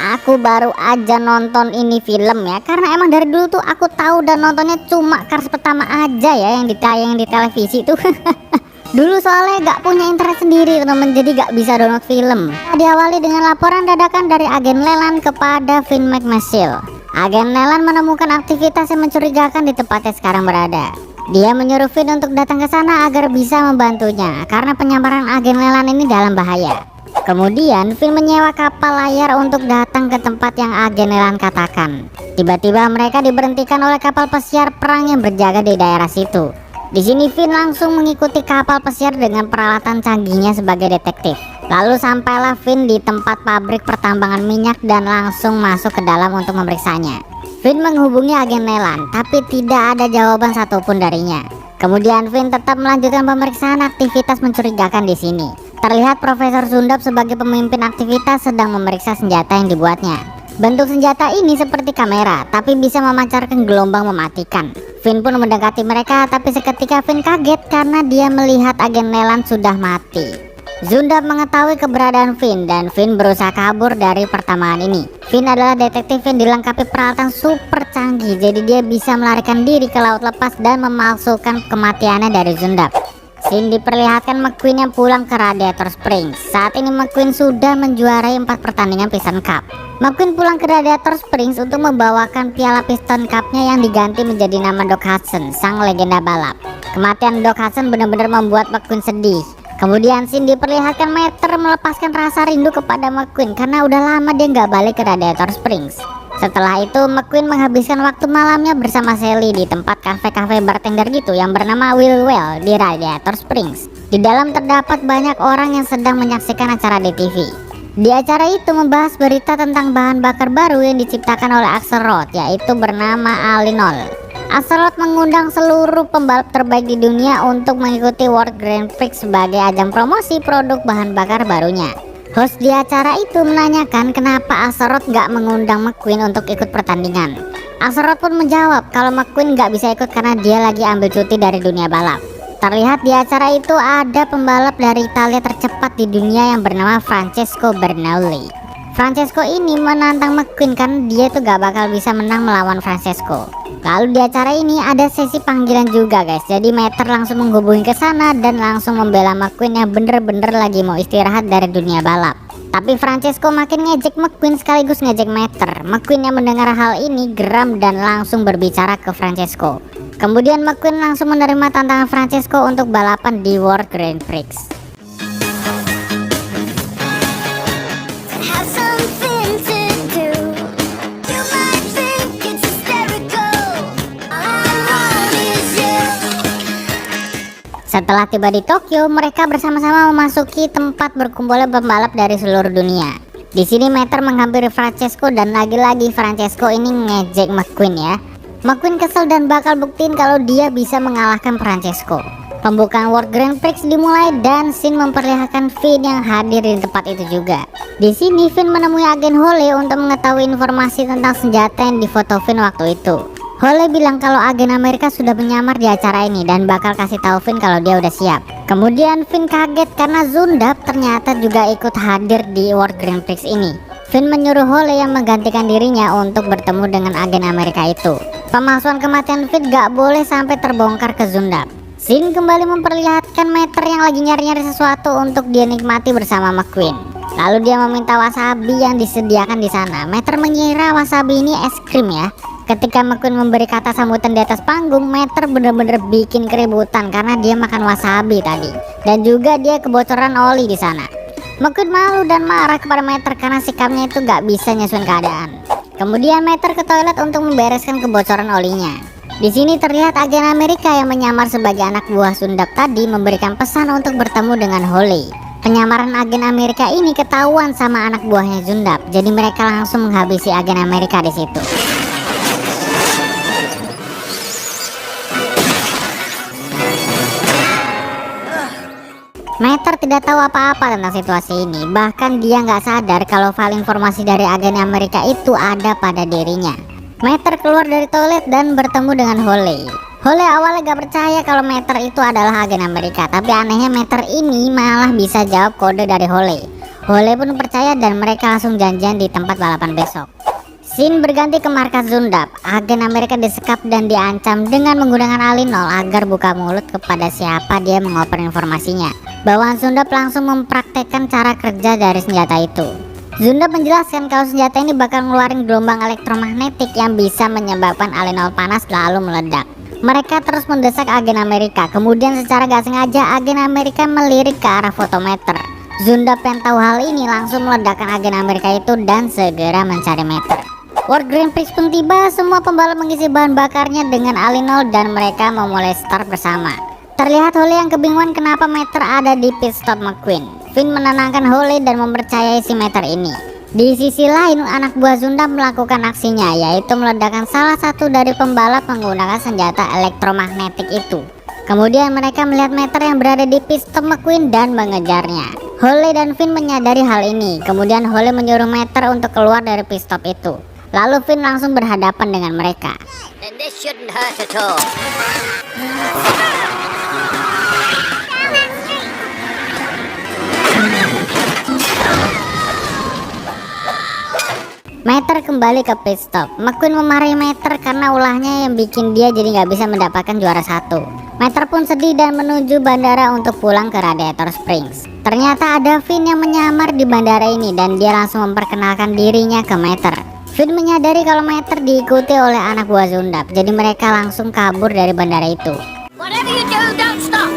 Aku baru aja nonton ini film ya, karena emang dari dulu tuh aku tahu dan nontonnya cuma Cars pertama aja ya yang ditayang di televisi tuh. Dulu soalnya gak punya internet sendiri teman, jadi gak bisa download film. Diawali dengan laporan dadakan dari agen Leland kepada Finn McMaster. Agen Leland menemukan aktivitas yang mencurigakan di tempatnya sekarang berada. Dia menyuruh Finn untuk datang ke sana agar bisa membantunya, karena penyamaran agen Leland ini dalam bahaya. Kemudian Finn menyewa kapal layar untuk datang ke tempat yang agen Leland katakan. Tiba-tiba mereka diberhentikan oleh kapal pesiar perang yang berjaga di daerah situ. Di sini Finn langsung mengikuti kapal pesiar dengan peralatan canggihnya sebagai detektif. Lalu sampailah Finn di tempat pabrik pertambangan minyak dan langsung masuk ke dalam untuk memeriksanya. Finn menghubungi agen Leland, tapi tidak ada jawaban satupun darinya. Kemudian Finn tetap melanjutkan pemeriksaan aktivitas mencurigakan di sini. Terlihat Profesor Zundap sebagai pemimpin aktivitas sedang memeriksa senjata yang dibuatnya. Bentuk senjata ini seperti kamera, tapi bisa memancarkan gelombang mematikan. Finn pun mendekati mereka, tapi seketika Finn kaget karena dia melihat agen Leland sudah mati. Zundap mengetahui keberadaan Finn dan Finn berusaha kabur dari pertambangan ini. Finn adalah detektif yang dilengkapi peralatan super canggih, jadi dia bisa melarikan diri ke laut lepas dan memalsukan kematiannya dari Zundap. Scene diperlihatkan McQueen yang pulang ke Radiator Springs. Saat ini McQueen sudah menjuarai 4 pertandingan Piston Cup. McQueen pulang ke Radiator Springs untuk membawakan piala Piston Cup-nya yang diganti menjadi nama Doc Hudson, sang legenda balap. Kematian Doc Hudson benar-benar membuat McQueen sedih. Kemudian scene diperlihatkan Mater melepaskan rasa rindu kepada McQueen karena udah lama dia nggak balik ke Radiator Springs. Setelah itu McQueen menghabiskan waktu malamnya bersama Sally di tempat kafe-kafe bartender gitu yang bernama Willwell di Radiator Springs. Di dalam terdapat banyak orang yang sedang menyaksikan acara di TV. Di acara itu membahas berita tentang bahan bakar baru yang diciptakan oleh Axelrod, yaitu bernama Alinol. Axelrod mengundang seluruh pembalap terbaik di dunia untuk mengikuti World Grand Prix sebagai ajang promosi produk bahan bakar barunya. Host di acara itu menanyakan kenapa Axelrod gak mengundang McQueen untuk ikut pertandingan. Axelrod pun menjawab kalau McQueen gak bisa ikut karena dia lagi ambil cuti dari dunia balap. Terlihat di acara itu ada pembalap dari Italia tercepat di dunia yang bernama Francesco Bernoulli. Francesco ini menantang McQueen karena dia tuh gak bakal bisa menang melawan Francesco. Lalu di acara ini ada sesi panggilan juga guys. Jadi Mater langsung menghubungi ke sana dan langsung membela McQueen yang bener-bener lagi mau istirahat dari dunia balap. Tapi Francesco makin ngejek McQueen sekaligus ngejek Mater. McQueen yang mendengar hal ini geram dan langsung berbicara ke Francesco. Kemudian McQueen langsung menerima tantangan Francesco untuk balapan di World Grand Prix. Setelah tiba di Tokyo, mereka bersama-sama memasuki tempat berkumpulnya pembalap dari seluruh dunia. Di sini Mater menghampiri Francesco dan lagi-lagi Francesco ini ngejek McQueen ya. McQueen kesel dan bakal buktiin kalau dia bisa mengalahkan Francesco. Pembukaan World Grand Prix dimulai dan scene memperlihatkan Finn yang hadir di tempat itu juga. Di sini Finn menemui agen Hole untuk mengetahui informasi tentang senjata yang difoto Finn waktu itu. Hole bilang kalau agen Amerika sudah menyamar di acara ini dan bakal kasih tahu Finn kalau dia udah siap. Kemudian Finn kaget karena Zundap ternyata juga ikut hadir di World Grand Prix ini. Finn menyuruh Hole yang menggantikan dirinya untuk bertemu dengan agen Amerika itu. Pemalsuan kematian Finn gak boleh sampai terbongkar ke Zundap. Scene kembali memperlihatkan Mater yang lagi nyari-nyari sesuatu untuk dia nikmati bersama McQueen. Lalu dia meminta wasabi yang disediakan di sana. Mater mengira wasabi ini es krim ya. Ketika McQueen memberi kata sambutan di atas panggung, Mater bener-bener bikin keributan karena dia makan wasabi tadi. Dan juga dia kebocoran oli di sana. McQueen malu dan marah kepada Mater karena sikapnya itu gak bisa nyesuaiin keadaan. Kemudian Mater ke toilet untuk membereskan kebocoran olinya. Di sini terlihat agen Amerika yang menyamar sebagai anak buah Zundap tadi memberikan pesan untuk bertemu dengan Hole. Penyamaran agen Amerika ini ketahuan sama anak buahnya Zundap, jadi mereka langsung menghabisi agen Amerika di situ. Mater tidak tahu apa-apa tentang situasi ini. Bahkan dia nggak sadar kalau file informasi dari agen Amerika itu ada pada dirinya. Mater keluar dari toilet dan bertemu dengan Hole. Hole awalnya gak percaya kalau Meter itu adalah agen Amerika, tapi anehnya Meter ini malah bisa jawab kode dari Hole. Hole pun percaya dan mereka langsung janjian di tempat balapan besok. Scene berganti ke markas Zundap. Agen Amerika disekap dan diancam dengan menggunakan Alinol agar buka mulut kepada siapa dia mengoper informasinya. Bawahan Zundap langsung mempraktekkan cara kerja dari senjata itu. Zundap menjelaskan kalau senjata ini bakal ngeluarin gelombang elektromagnetik yang bisa menyebabkan Alinol panas lalu meledak. Mereka terus mendesak agen Amerika. Kemudian secara gak sengaja agen Amerika melirik ke arah fotometer. Zundap yang tahu hal ini langsung meledakkan agen Amerika itu dan segera mencari Meter. World Grand Prix pun tiba, semua pembalap mengisi bahan bakarnya dengan Alinol dan mereka memulai start bersama. Terlihat Hole yang kebingungan kenapa Meter ada di pit stop McQueen. Finn menenangkan Hole dan mempercayai si Meter ini. Di sisi lain, anak buah Zundap melakukan aksinya, yaitu meledakkan salah satu dari pembalap menggunakan senjata elektromagnetik itu. Kemudian mereka melihat Meter yang berada di pit stop McQueen dan mengejarnya. Hole dan Finn menyadari hal ini. Kemudian Hole menyuruh Meter untuk keluar dari pit stop itu. Lalu Finn langsung berhadapan dengan mereka. Meter kembali ke pit stop. McQueen memarahi Meter karena ulahnya yang bikin dia jadi nggak bisa mendapatkan juara satu. Meter pun sedih dan menuju bandara untuk pulang ke Radiator Springs. Ternyata ada Finn yang menyamar di bandara ini dan dia langsung memperkenalkan dirinya ke Meter. Finn menyadari kalau Meter diikuti oleh anak buah Zundap, jadi mereka langsung kabur dari bandara itu. Whatever you do, don't stop.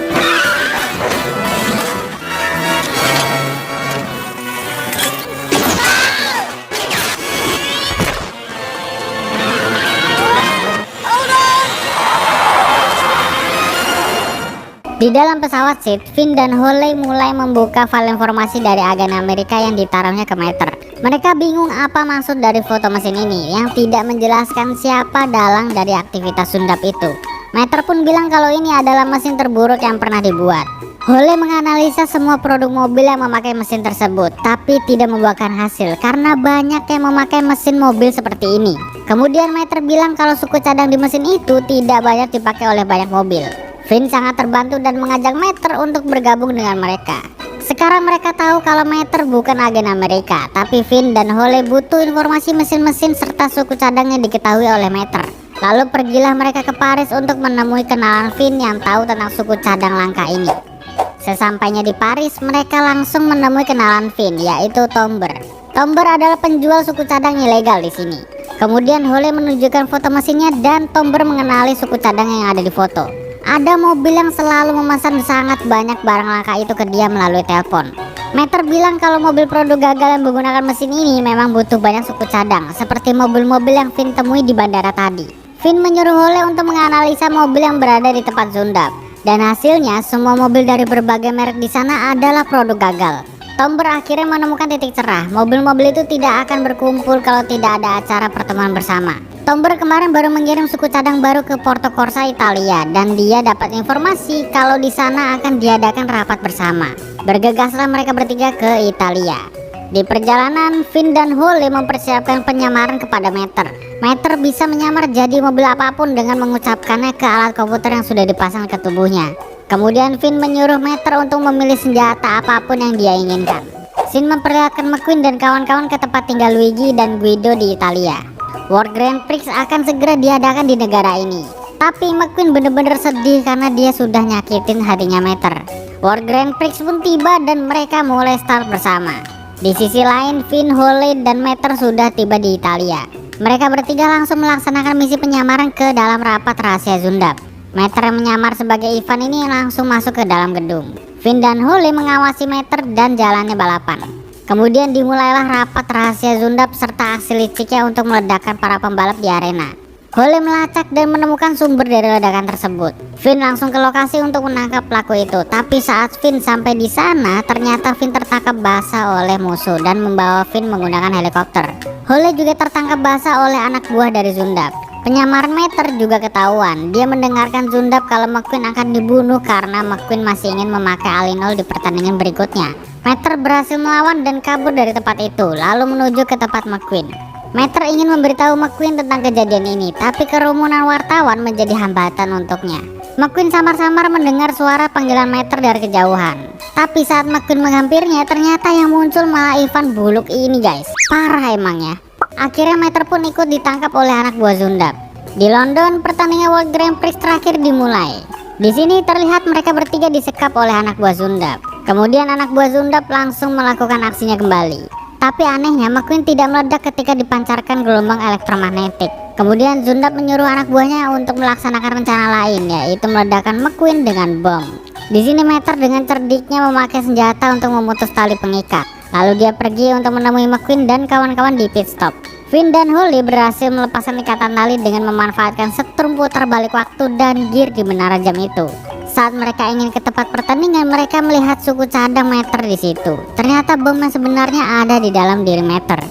Di dalam pesawat seat, Finn dan Hole mulai membuka file informasi dari agen Amerika yang ditaruhnya ke Meter. Mereka bingung apa maksud dari foto mesin ini yang tidak menjelaskan siapa dalang dari aktivitas Zundap itu. Meter pun bilang kalau ini adalah mesin terburuk yang pernah dibuat. Hole menganalisa semua produk mobil yang memakai mesin tersebut, tapi tidak membuahkan hasil karena banyak yang memakai mesin mobil seperti ini. Kemudian Meter bilang kalau suku cadang di mesin itu tidak banyak dipakai oleh banyak mobil. Finn sangat terbantu dan mengajak Meter untuk bergabung dengan mereka. Sekarang mereka tahu kalau Meter bukan agen Amerika, tapi Finn dan Hole butuh informasi mesin-mesin serta suku cadang yang diketahui oleh Meter. Lalu pergilah mereka ke Paris untuk menemui kenalan Finn yang tahu tentang suku cadang langka ini. Sesampainya di Paris, mereka langsung menemui kenalan Finn, yaitu Tomber. Tomber adalah penjual suku cadang ilegal di sini. Kemudian Hole menunjukkan foto mesinnya dan Tomber mengenali suku cadang yang ada di foto. Ada mobil yang selalu memesan sangat banyak barang langka itu ke dia melalui telepon. Meter bilang kalau mobil produk gagal yang menggunakan mesin ini memang butuh banyak suku cadang, seperti mobil-mobil yang Finn temui di bandara tadi. Finn menyuruh Hole untuk menganalisa mobil yang berada di tempat Zundap, dan hasilnya semua mobil dari berbagai merek di sana adalah produk gagal. Tomber akhirnya menemukan titik cerah. Mobil-mobil itu tidak akan berkumpul kalau tidak ada acara pertemuan bersama. Tomber kemarin baru mengirim suku cadang baru ke Porto Corsa, Italia, dan dia dapat informasi kalau di sana akan diadakan rapat bersama. Bergegaslah mereka bertiga ke Italia. Di perjalanan, Finn dan Hole mempersiapkan penyamaran kepada Meter. Meter bisa menyamar jadi mobil apapun dengan mengucapkannya ke alat komputer yang sudah dipasang ke tubuhnya. Kemudian Finn menyuruh Meter untuk memilih senjata apapun yang dia inginkan. Scene memperlihatkan McQueen dan kawan-kawan ke tempat tinggal Luigi dan Guido di Italia. World Grand Prix akan segera diadakan di negara ini. Tapi McQueen benar-benar sedih karena dia sudah nyakitin hatinya Meter. World Grand Prix pun tiba dan mereka mulai start bersama. Di sisi lain, Finn, Hole, dan Meter sudah tiba di Italia. Mereka bertiga langsung melaksanakan misi penyamaran ke dalam rapat rahasia Zundap. Meter yang menyamar sebagai Ivan ini langsung masuk ke dalam gedung. Finn dan Hole mengawasi Meter dan jalannya balapan. Kemudian dimulailah rapat rahasia Zundap serta aksi liciknya untuk meledakkan para pembalap di arena. Hole melacak dan menemukan sumber dari ledakan tersebut. Finn langsung ke lokasi untuk menangkap pelaku itu. Tapi saat Finn sampai di sana, ternyata Finn tertangkap basah oleh musuh dan membawa Finn menggunakan helikopter. Hole juga tertangkap basah oleh anak buah dari Zundap. Penyamaran Meter juga ketahuan. Dia mendengarkan Zundap kalau McQueen akan dibunuh karena McQueen masih ingin memakai Alinol di pertandingan berikutnya. Meter berhasil melawan dan kabur dari tempat itu, lalu menuju ke tempat McQueen. Mater ingin memberitahu McQueen tentang kejadian ini, tapi kerumunan wartawan menjadi hambatan untuknya. McQueen samar-samar mendengar suara panggilan Mater dari kejauhan. Tapi saat McQueen menghampirnya, ternyata yang muncul malah Ivan Buluk ini guys. Parah emangnya. Akhirnya Mater pun ikut ditangkap oleh anak buah Zundap. Di London, pertandingan World Grand Prix terakhir dimulai. Di sini terlihat mereka bertiga disekap oleh anak buah Zundap. Kemudian anak buah Zundap langsung melakukan aksinya kembali. Tapi anehnya McQueen tidak meledak ketika dipancarkan gelombang elektromagnetik. Kemudian Zundap menyuruh anak buahnya untuk melaksanakan rencana lain, yaitu meledakkan McQueen dengan bom. Di sini Mater dengan cerdiknya memakai senjata untuk memutus tali pengikat. Lalu dia pergi untuk menemui McQueen dan kawan-kawan di pit stop. Finn dan Holly berhasil melepaskan ikatan tali dengan memanfaatkan setrum putar balik waktu dan gear di menara jam itu. Saat mereka ingin ke tempat pertandingan, mereka melihat suku cadang Mater di situ. Ternyata bom yang sebenarnya ada di dalam diri Mater.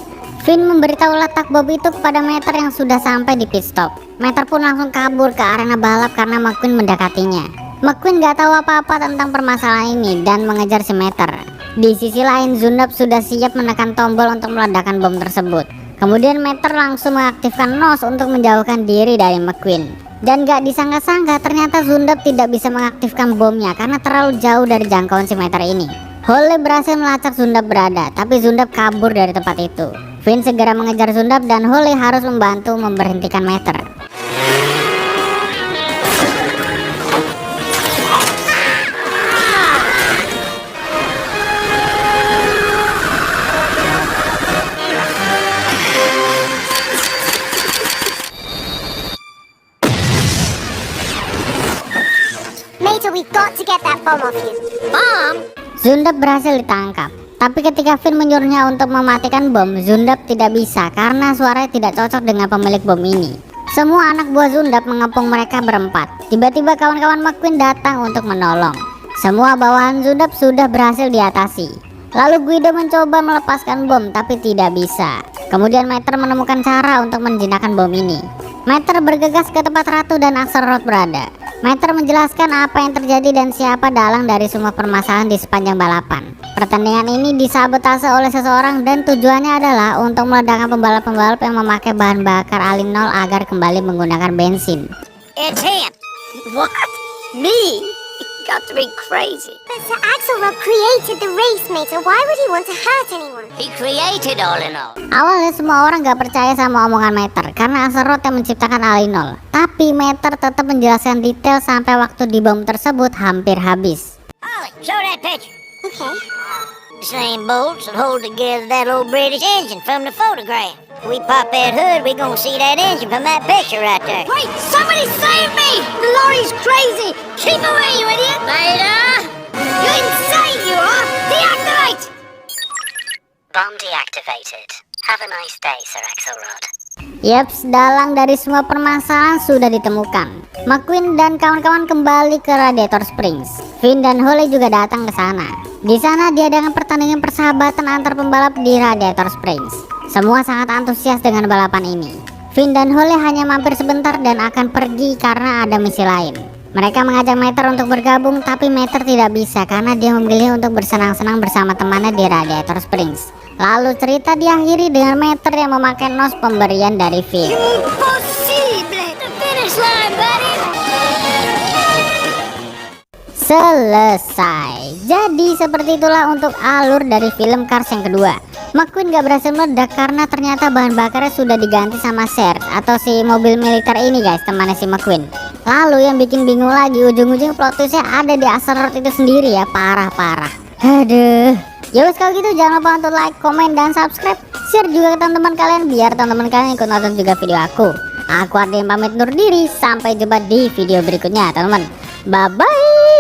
Finn memberitahu letak bom itu kepada Mater yang sudah sampai di pit stop. Mater pun langsung kabur ke arena balap karena McQueen mendekatinya. McQueen gak tahu apa-apa tentang permasalahan ini dan mengejar si Mater. Di sisi lain, Zundap sudah siap menekan tombol untuk meledakkan bom tersebut. Kemudian Mater langsung mengaktifkan NOS untuk menjauhkan diri dari McQueen. Dan gak disangka-sangka ternyata Zundap tidak bisa mengaktifkan bomnya karena terlalu jauh dari jangkauan si Mater ini. Holly berhasil melacak Zundap berada, tapi Zundap kabur dari tempat itu. Finn segera mengejar Zundap dan Holly harus membantu memberhentikan Mater. We've got to get that bomb off you. Bomb? Zundap berhasil ditangkap. Tapi ketika Finn menyuruhnya untuk mematikan bom, Zundap tidak bisa karena suaranya tidak cocok dengan pemilik bom ini. Semua anak buah Zundap mengepung mereka berempat. Tiba-tiba kawan-kawan McQueen datang untuk menolong. Semua bawahan Zundap sudah berhasil diatasi. Lalu Guido mencoba melepaskan bom tapi tidak bisa. Kemudian Mater menemukan cara untuk menjinakkan bom ini. Mater bergegas ke tempat Ratu dan Axelrod berada. Mater menjelaskan apa yang terjadi dan siapa dalang dari semua permasalahan di sepanjang balapan. Pertandingan ini disabotase oleh seseorang dan tujuannya adalah untuk meledakkan pembalap-pembalap yang memakai bahan bakar alinol agar kembali menggunakan bensin. It's him. What? Me? Got to be crazy. But Sir Axelrod created the race, Mater. Why would he want to hurt anyone? He created Alinol. Awalnya semua orang gak percaya sama omongan Mater karena Axelrod yang menciptakan alinol. Tapi Mater tetap menjelaskan detail sampai waktu di bom tersebut hampir habis. Ollie, show that picture. Okay. The same bolts that hold together that old British engine from the photograph. We pop that hood, we gonna see that engine from that picture right there. Wait, somebody save me! The lorry's crazy! Keep away, you idiot! Later! You're insane, you are! Deactivate! Bomb deactivated. Have a nice day, Sir Axelrod. Yeps, dalang dari semua permasalahan sudah ditemukan. McQueen dan kawan-kawan kembali ke Radiator Springs. Finn dan Holly juga datang ke sana. Di sana diadakan pertandingan persahabatan antar pembalap di Radiator Springs. Semua sangat antusias dengan balapan ini. Finn dan Holly hanya mampir sebentar dan akan pergi karena ada misi lain. Mereka mengajak Mater untuk bergabung, tapi Mater tidak bisa karena dia memilih untuk bersenang-senang bersama temannya di Radiator Springs. Lalu cerita diakhiri dengan Mater yang memakai nos pemberian dari Finn. Impossible! The finish line, buddy! Selesai. Jadi seperti itulah untuk alur dari film Cars yang kedua. McQueen gak berhasil meledak karena ternyata bahan bakarnya sudah diganti sama Serge atau si mobil militer ini guys, temannya si McQueen. Lalu yang bikin bingung lagi, ujung-ujung plot twistnya ada di Axelrod itu sendiri ya, parah-parah. Aduh. Yowes kalau gitu jangan lupa untuk like, komen, dan subscribe. Share juga ke teman-teman kalian biar teman-teman kalian ikut nonton juga video aku. Aku Ardian pamit undur diri, sampai jumpa di video berikutnya teman-teman. Bye bye.